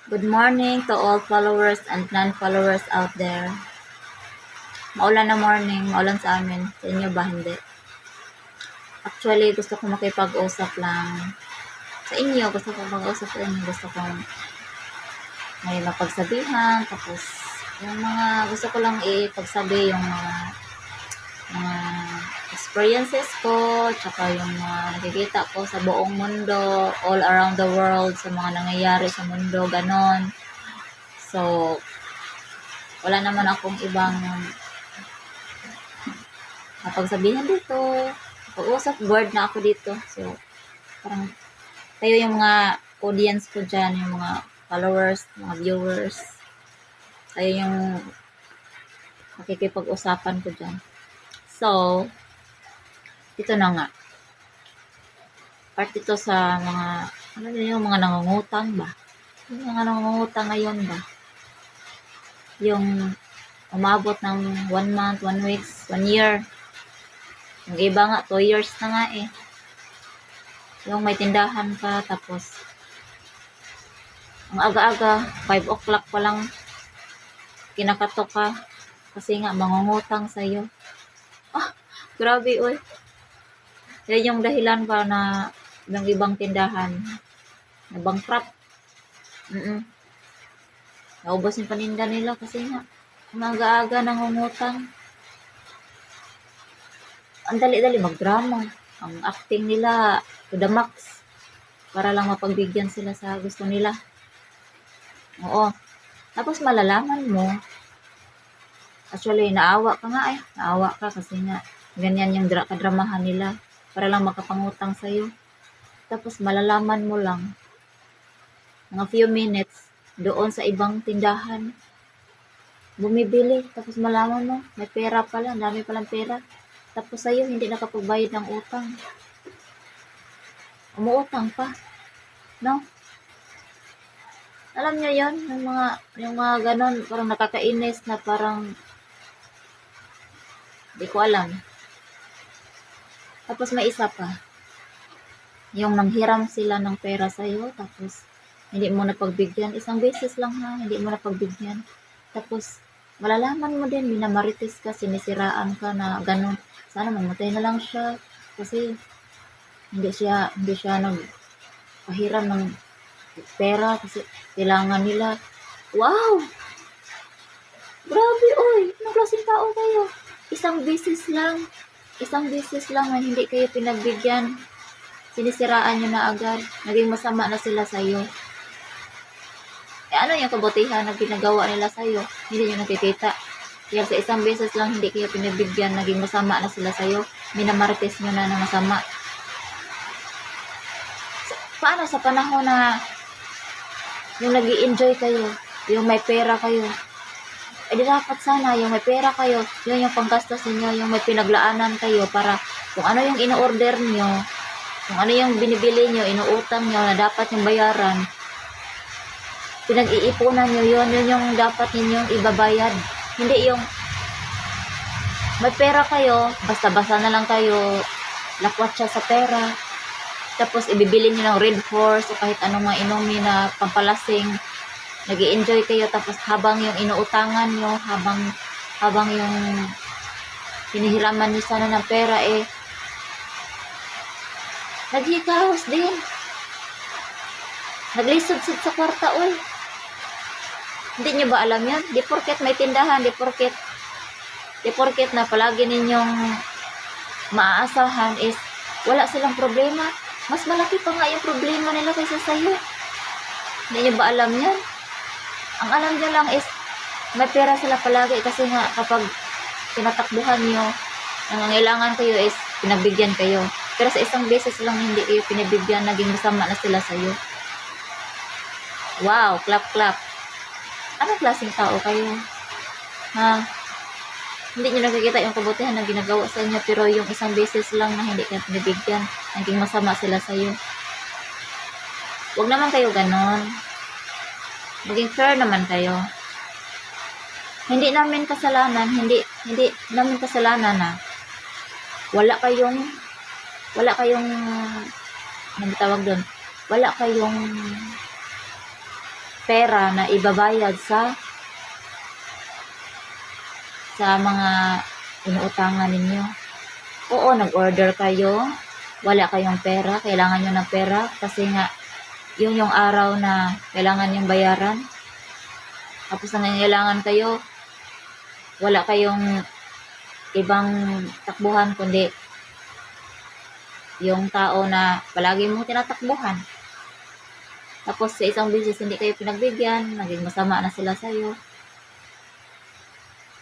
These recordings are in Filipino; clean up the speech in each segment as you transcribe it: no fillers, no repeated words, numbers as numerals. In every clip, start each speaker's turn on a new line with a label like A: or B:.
A: Good morning to all followers and non-followers out there. Maulan na morning, maulan sa amin. Sa inyo ba hindi? Actually, gusto ko makipag-usap lang. Sa inyo, gusto ko mag-usap sa inyo. Gusto ko may mapagsabihan. Tapos, yung mga gusto ko lang ipagsabi yung mga experiences ko, tsaka yung mga nakikita ko sa buong mundo, all around the world, sa mga nangyayari sa mundo, ganon. So, wala naman akong ibang mapagsabihan dito. Pag-usap, bored na ako dito. So, parang kayo yung mga audience ko dyan, yung mga followers, mga viewers. Kayo yung makikipag-usapan ko dyan. So, ito na nga. Part ito sa mga, ano yung mga nangungutang ba? Yung mga nangungutang ngayon ba? Yung umabot ng 1 month, 1 weeks, 1 year. Yung iba nga, 2 years na nga eh. Yung may tindahan ka, tapos ang aga-aga, 5 o'clock pa lang kinakatok ka kasi nga mangungutang sa'yo. Grabe oy. Yan yung dahilan pa na ng ibang tindahan na bankrupt. Naubos yung paninda nila kasi nga ang aga-aga nangungutang. Ang dali-dali magdrama. Ang acting nila to the max para lang mapagbigyan sila sa gusto nila. Oo. Tapos malalaman mo, actually naawa ka nga eh. Naawa ka kasi nga ganyan yung kadramahan nila para lang makapangutang sa'yo. Tapos malalaman mo lang mga few minutes doon sa ibang tindahan bumibili. Tapos malaman mo may pera pala, dami palang pera. Tapos sa'yo hindi nakapagbayad ng utang. Umuutang pa. No? Alam nyo yon yung mga ganon, parang nakakainis na parang di ko alam. Tapos may isa pa. Yung nanghiram sila ng pera sa'yo, tapos hindi mo napagbigyan. Isang beses lang ha, hindi mo napagbigyan. Tapos malalaman mo din, minamarites ka, sinisiraan ka na ganon. Sana mamatay na lang siya kasi hindi siya nagpahiram ng pera kasi kailangan nila. Wow! Grabe oy! Anong klaseng tao kayo? Isang beses lang na hindi kayo pinagbigyan. Sinisiraan nyo na agad. Naging masama na sila sa'yo. Ano yung kabutihan na ginagawa nila sa'yo? Hindi nyo nakikita. Kaya sa isang beses lang hindi kayo pinabigyan, naging masama na sila sa'yo. Minamarites nyo na masama. Paano sa panahon na yung nag-i-enjoy kayo, yung may pera kayo, di dapat sana yung may pera kayo, yun yung panggastos niyo, yung may pinaglaanan kayo para kung ano yung ino-order niyo, kung ano yung binibili niyo, inuutang niyo na dapat yung bayaran, pinag-iipunan niyo yun yung dapat ninyong ibabayad. Hindi yung may pera kayo, basta-basta na lang kayo, lakwat siya sa pera, tapos ibibili niyo ng Red Horse o kahit anong mga inumin na pampalasing, nag-i-enjoy kayo, tapos habang yung inuutangan nyo, habang yung hinihiraman nyo sana ng pera naghikahos din, naglisod-sod sa kwarta oy. Hindi nyo ba alam yan? Di porket may tindahan, di porket na palagi ninyong maaasahan is wala silang problema. Mas malaki pa nga yung problema nila kaysa sa'yo. Hindi nyo ba alam yan? Ang alam nyo lang is may pera sila palagi kasi nga kapag tinatakbuhan nyo, nangangailangan kayo is pinabigyan kayo. Pero sa isang beses lang hindi kayo pinabigyan, naging masama na sila sa'yo. Wow, clap. Anong klaseng tao kayo? Ha? Hindi nyo nakikita yung kabutihan na ginagawa sa inyo, pero yung isang beses lang na hindi kayo pinabigyan, naging masama sila sa'yo. Huwag naman kayo ganon. Maging fair naman kayo. Hindi namin kasalanan na wala kayong ano tawag doon? Wala kayong pera na ibabayad sa mga inuutangan ninyo. Oo, nag-order kayo, wala kayong pera, kailangan nyo ng pera kasi nga yun yung araw na kailangan yung bayaran. Tapos nangangailangan kayo, wala kayong ibang takbuhan kundi yung tao na palagi mo tinatakbuhan. Tapos sa isang beses hindi kayo pinagbigyan, naging masama na sila sa'yo.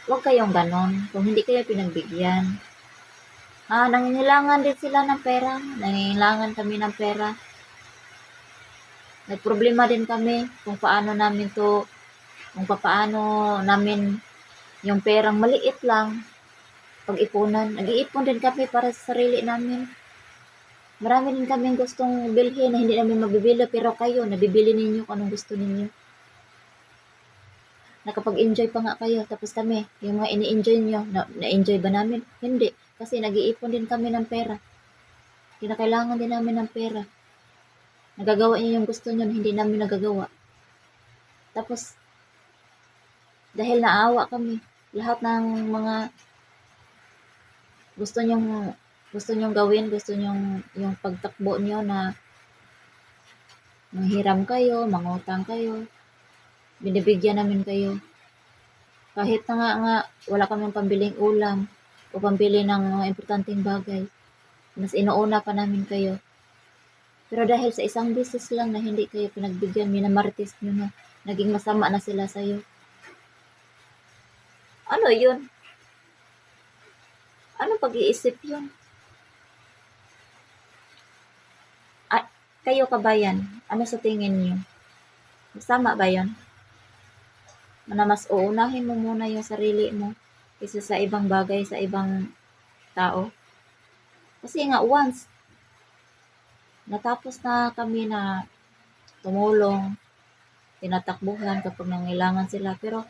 A: Huwag kayong ganon kung hindi kayo pinagbigyan. Nangangailangan din sila ng pera. Nangangailangan kami ng pera. Nagproblema din kami kung paano namin yung perang maliit lang pag-ipunan. Nag-iipon din kami para sa sarili namin. Marami din kaming gustong bilhin na hindi namin mabibili, pero kayo, nabibili ninyo kung anong gusto ninyo. Nakapag-enjoy pa nga kayo, tapos kami, yung mga ini-enjoy nyo, na-enjoy ba namin? Hindi, kasi nag-iipon din kami ng pera. Kinakailangan din namin ng pera. Nagagawa niyo yung gusto nyo na hindi namin nagagawa. Tapos, dahil naawa kami, lahat ng mga gusto nyong gawin, gusto nyong yung pagtakbo nyo na manghiram kayo, mangutang kayo, binibigyan namin kayo. Kahit na nga wala kaming pambiling ulam o pambili ng mga importanteng bagay, mas inuuna pa namin kayo. Pero dahil sa isang beses lang na hindi kayo pinagbigyan, minamartis nyo na, naging masama na sila sa'yo. Ano yun? Ano pag-iisip yun? Kayo kabayan, ano sa tingin niyo? Masama ba yun? Na mas uunahin mo muna yung sarili mo kaysa sa ibang bagay, sa ibang tao. Kasi nga once natapos na kami na tumulong, tinatakbuhan kapag nangailangan sila. Pero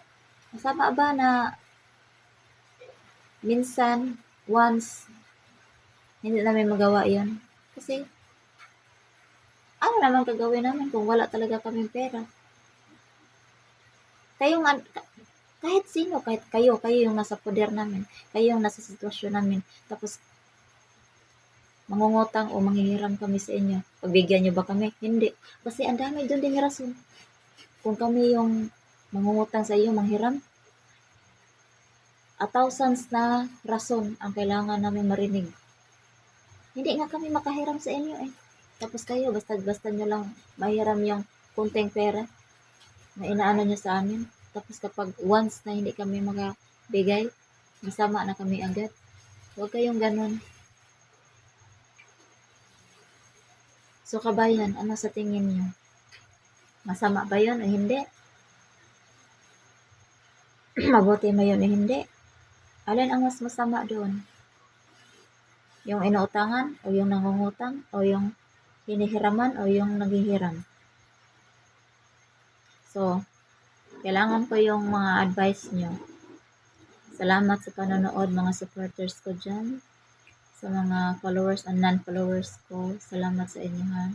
A: masama ba na minsan, once, hindi namin magawa yun? Kasi ano naman gagawin namin kung wala talaga kaming pera? Kahit sino, kahit kayo yung nasa poder namin, kayo yung nasa sitwasyon namin, tapos mangungutang o manghihiram kami sa inyo. Pagbigyan nyo ba kami? Hindi. Kasi ang dami doon din rason. Kung kami yung mangungutang sa iyo, manghiram, thousands na rason ang kailangan namin marinig. Hindi nga kami makahiram sa inyo eh. Tapos kayo, basta nyo lang mahiram yung kunting pera na inaano nyo sa amin. Tapos kapag once na hindi kami makabigay, masama na kami agad. Huwag kayong ganun. So kabayan, ano sa tingin nyo? Masama ba yun o hindi? Mabuti ba yun o hindi? Alin ang mas masama doon? Yung inuutangan o yung nangungutang o yung hinihiraman o yung naghihiram? So, kailangan ko yung mga advice nyo. Salamat sa panonood mga supporters ko dyan. Sa mga followers and non-followers ko, salamat sa inyo ha.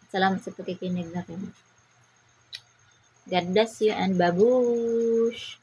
A: Salamat sa pakikinig na rin. God bless you and babush!